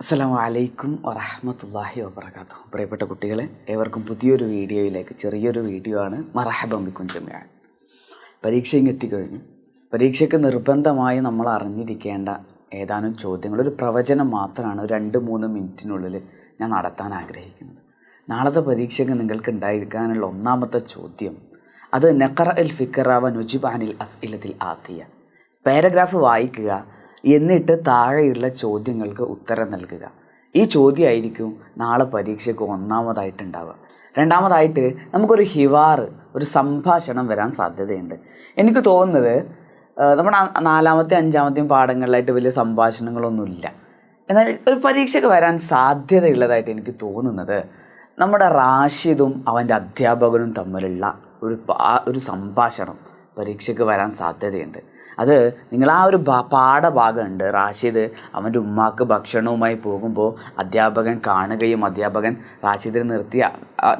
അസ്സലാമു അലൈക്കും വറഹ്മത്തുള്ളാഹി വബറകാതുഹു. പ്രിയപ്പെട്ട കുട്ടികളെ, ഏവർക്കും പുതിയൊരു വീഡിയോയിലേക്ക്, ചെറിയൊരു വീഡിയോ ആണ്. മർഹബൻ ബിക്കും ജമീഅൻ. പരീക്ഷ എത്തിക്കഴിഞ്ഞു. പരീക്ഷയ്ക്ക് നിർബന്ധമായി നമ്മൾ അറിഞ്ഞിരിക്കേണ്ട ഏതാനും ചോദ്യങ്ങൾ, ഒരു പ്രവചനം മാത്രമാണ് ഒരു 2-3 മിനിറ്റിനുള്ളിൽ ഞാൻ നടത്താൻ ആഗ്രഹിക്കുന്നത്. നാളത്തെ പരീക്ഷയ്ക്ക് നിങ്ങൾക്ക് ഉണ്ടായിരിക്കാനുള്ള ഒന്നാമത്തെ ചോദ്യം, അത് നഖറ അൽ ഫിക്റ വ നുജിബ് അനിൽ അസ്ഇലത്തിൽ ആതിയ. പാരഗ്രാഫ് വായിക്കുക, എന്നിട്ട് താഴെയുള്ള ചോദ്യങ്ങൾക്ക് ഉത്തരം നൽകുക. ഈ ചോദ്യമായിരിക്കും നാളെ പരീക്ഷയ്ക്ക് ഒന്നാമതായിട്ടുണ്ടാവുക. രണ്ടാമതായിട്ട് നമുക്കൊരു ഹിവാറ്, ഒരു സംഭാഷണം വരാൻ സാധ്യതയുണ്ട്. എനിക്ക് തോന്നുന്നത് നമ്മുടെ 4-ാമത്തെയും 5-ാമത്തെയും പാഠങ്ങളിലായിട്ട് വലിയ സംഭാഷണങ്ങളൊന്നുമില്ല. എന്നാൽ ഒരു പരീക്ഷയ്ക്ക് വരാൻ സാധ്യതയുള്ളതായിട്ട് എനിക്ക് തോന്നുന്നത് നമ്മുടെ റാഷിദും അവൻ്റെ അധ്യാപകനും തമ്മിലുള്ള ഒരു സംഭാഷണം പരീക്ഷയ്ക്ക് വരാൻ സാധ്യതയുണ്ട്. അത് നിങ്ങൾ ആ ഒരു പാഠഭാഗമുണ്ട്. റാഷിദ് അവൻ്റെ ഉമ്മാക്ക് ഭക്ഷണവുമായി പോകുമ്പോൾ അധ്യാപകൻ കാണുകയും അധ്യാപകൻ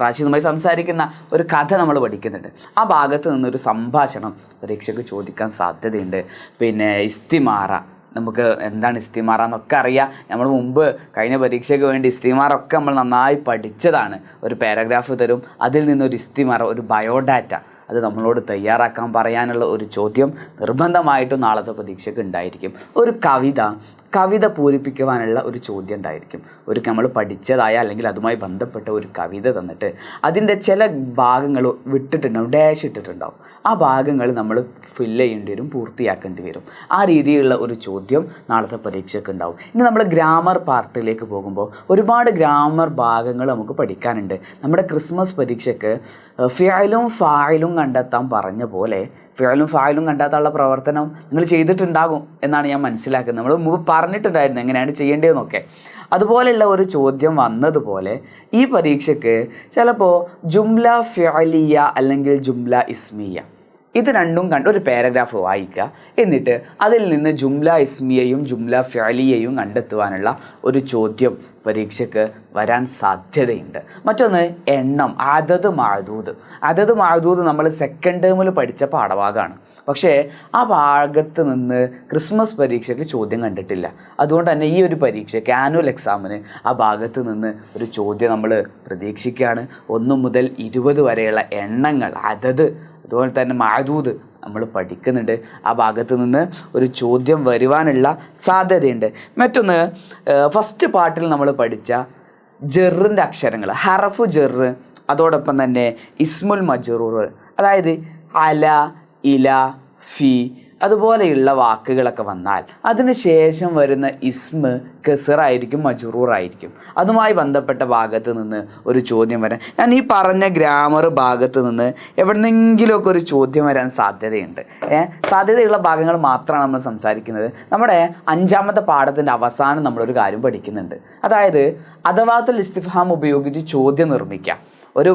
റാഷിദുമായി സംസാരിക്കുന്ന ഒരു കഥ നമ്മൾ പഠിക്കുന്നുണ്ട്. ആ ഭാഗത്ത് നിന്നൊരു സംഭാഷണം പരീക്ഷയ്ക്ക് ചോദിക്കാൻ സാധ്യതയുണ്ട്. പിന്നെ ഇസ്തിമാറ, നമുക്ക് എന്താണ് ഇസ്തിമാറ എന്നൊക്കെ അറിയാം. നമ്മൾ മുമ്പ് കഴിഞ്ഞ പരീക്ഷയ്ക്ക് വേണ്ടി ഇസ്തിമാറൊക്കെ നമ്മൾ നന്നായി പഠിച്ചതാണ്. ഒരു പാരഗ്രാഫ് തരും, അതിൽ നിന്നൊരു ഇസ്തിമാറ, ഒരു ബയോഡാറ്റ, അത് നമ്മളോട് തയ്യാറാക്കാൻ പറയാനുള്ള ഒരു ചോദ്യം നിർബന്ധമായിട്ടും നാളത്തെ പരീക്ഷയ്ക്ക് ഉണ്ടായിരിക്കും. ഒരു കവിത പൂരിപ്പിക്കുവാനുള്ള ഒരു ചോദ്യം ഉണ്ടായിരിക്കും. നമ്മൾ പഠിച്ചതായ അല്ലെങ്കിൽ അതുമായി ബന്ധപ്പെട്ട ഒരു കവിത തന്നിട്ട് അതിൻ്റെ ചില ഭാഗങ്ങൾ വിട്ടിട്ടുണ്ടാവും, ഡാഷ് ഇട്ടിട്ടുണ്ടാവും. ആ ഭാഗങ്ങൾ നമ്മൾ ഫില്ല് ചെയ്യേണ്ടി വരും, പൂർത്തിയാക്കേണ്ടി വരും. ആ രീതിയിലുള്ള ഒരു ചോദ്യം നാളത്തെ പരീക്ഷയ്ക്ക് ഉണ്ടാവും. ഇനി നമ്മൾ ഗ്രാമർ പാർട്ടിലേക്ക് പോകുമ്പോൾ ഒരുപാട് ഗ്രാമർ ഭാഗങ്ങൾ നമുക്ക് പഠിക്കാനുണ്ട്. നമ്മുടെ ക്രിസ്മസ് പരീക്ഷയ്ക്ക് ഫിഅലും ഫായിലും കണ്ടെത്താൻ പറഞ്ഞ പോലെ ഫിഅലും ഫായിലും കണ്ടെത്താനുള്ള പ്രവർത്തനം നിങ്ങൾ ചെയ്തിട്ടുണ്ടാകും എന്നാണ് ഞാൻ മനസ്സിലാക്കുന്നത്. നമ്മൾ മുമ്പ് പറഞ്ഞിട്ടുണ്ടായിരുന്നു എങ്ങനെയാണ് ചെയ്യേണ്ടതെന്നൊക്കെ. അതുപോലെയുള്ള ഒരു ചോദ്യം വന്നതുപോലെ ഈ പരീക്ഷയ്ക്ക് ചിലപ്പോൾ ജുംല ഫിഅലിയ അല്ലെങ്കിൽ ജുംല ഇസ്മിയ, ഇത് രണ്ടും കണ്ട് ഒരു പാരഗ്രാഫ് വായിക്കുക. എന്നിട്ട് അതിൽ നിന്ന് ജുംല ഇസ്മിയയും ജുംല ഫിഅലിയയും കണ്ടെത്തുവാനുള്ള ഒരു ചോദ്യം പരീക്ഷയ്ക്ക് വരാൻ സാധ്യതയുണ്ട്. മറ്റൊന്ന് എണ്ണം, അതത് മഅദൂദ് നമ്മൾ സെക്കൻഡ് ടേമിൽ പഠിച്ച പാഠഭാഗമാണ്. പക്ഷേ ആ ഭാഗത്ത് നിന്ന് ക്രിസ്മസ് പരീക്ഷയ്ക്ക് ചോദ്യം കണ്ടിട്ടില്ല. അതുകൊണ്ട് തന്നെ ഈ ഒരു പരീക്ഷയ്ക്ക്, ആനുവൽ എക്സാമിന് ആ ഭാഗത്ത് നിന്ന് ഒരു ചോദ്യം നമ്മൾ പ്രതീക്ഷിക്കുകയാണ്. 1 മുതൽ 20 വരെയുള്ള എണ്ണങ്ങൾ, അതത്, അതുപോലെ തന്നെ മഅദൂദ് നമ്മൾ പഠിക്കുന്നുണ്ട്. ആ ഭാഗത്ത് നിന്ന് ഒരു ചോദ്യം വരുവാനുള്ള സാധ്യതയുണ്ട്. മറ്റൊന്ന്, ഫസ്റ്റ് പാർട്ടിൽ നമ്മൾ പഠിച്ച ജെറിൻ്റെ അക്ഷരങ്ങൾ, ഹറഫു ജെറ്, അതോടൊപ്പം തന്നെ ഇസ്മുൽ മജ്റൂർ, അതായത് അല, ഇല, ഫി, അതുപോലെയുള്ള വാക്കുകളൊക്കെ വന്നാൽ അതിന് ശേഷം വരുന്ന ഇസ്മ് കസറായിരിക്കും, മജ്റൂറായിരിക്കും. അതുമായി ബന്ധപ്പെട്ട ഭാഗത്ത് നിന്ന് ഒരു ചോദ്യം വരാൻ, ഞാൻ ഈ പറഞ്ഞ ഗ്രാമർ ഭാഗത്ത് നിന്ന് എവിടെന്നെങ്കിലുമൊക്കെ ഒരു ചോദ്യം വരാൻ സാധ്യതയുണ്ട്. സാധ്യതയുള്ള ഭാഗങ്ങൾ മാത്രമാണ് നമ്മൾ സംസാരിക്കുന്നത്. നമ്മുടെ 5-ാമത്തെ പാഠത്തിൻ്റെ അവസാനം നമ്മളൊരു കാര്യം പഠിക്കുന്നുണ്ട്. അതായത് അദവാത്തുൽ ഇസ്തിഫ്ഹാം ഉപയോഗിച്ച് ചോദ്യം നിർമ്മിക്കാം. ഒരു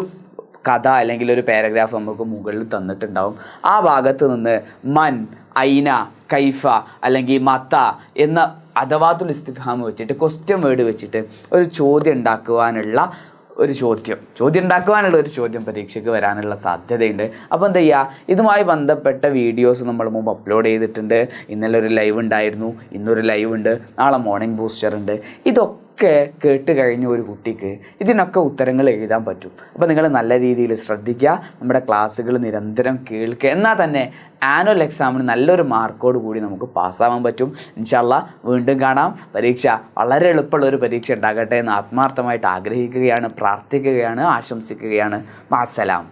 കഥ അല്ലെങ്കിൽ ഒരു പാരഗ്രാഫ് നമുക്ക് മുകളിൽ തന്നിട്ടുണ്ടാവും. ആ ഭാഗത്ത് നിന്ന് മൻ, ഐന, കൈഫ അല്ലെങ്കിൽ മത്ത എന്ന അദവാത്തുൽ ഇസ്തിഫ്ഹാം വെച്ചിട്ട്, ക്വസ്റ്റ്യൻ വേർഡ് വെച്ചിട്ട് ഒരു ചോദ്യം ഉണ്ടാക്കുവാനുള്ള ഒരു ചോദ്യം പരീക്ഷയ്ക്ക് വരാനുള്ള സാധ്യതയുണ്ട്. അപ്പോൾ എന്താ ചെയ്യുക, ഇതുമായി ബന്ധപ്പെട്ട വീഡിയോസ് നമ്മൾ മുമ്പ് അപ്ലോഡ് ചെയ്തിട്ടുണ്ട്. ഇന്നലെ ഒരു ലൈവ് ഉണ്ടായിരുന്നു, ഇന്നൊരു ലൈവ് ഉണ്ട്, നാളെ മോർണിംഗ് ബൂസ്റ്റർ ഉണ്ട്. ഇതൊക്കെ കേട്ട് കഴിഞ്ഞ ഒരു കുട്ടിക്ക് ഇതിനൊക്കെ ഉത്തരങ്ങൾ എഴുതാൻ പറ്റും. അപ്പോൾ നിങ്ങൾ നല്ല രീതിയിൽ ശ്രദ്ധിക്കുക, നമ്മുടെ ക്ലാസ്സുകൾ നിരന്തരം കേൾക്കുക. എന്നാൽ തന്നെ ആനുവൽ എക്സാമിന് നല്ലൊരു മാർക്കോട് കൂടി നമുക്ക് പാസ്സാവാൻ പറ്റും. ഇൻഷാ അല്ലാഹ് വീണ്ടും കാണാം. പരീക്ഷ വളരെ എളുപ്പമുള്ള ഒരു പരീക്ഷ ഉണ്ടാകട്ടെ എന്ന് ആത്മാർത്ഥമായിട്ട് ആഗ്രഹിക്കുകയാണ്, പ്രാർത്ഥിക്കുകയാണ്, ആശംസിക്കുകയാണ്. മഅസ്സലാം.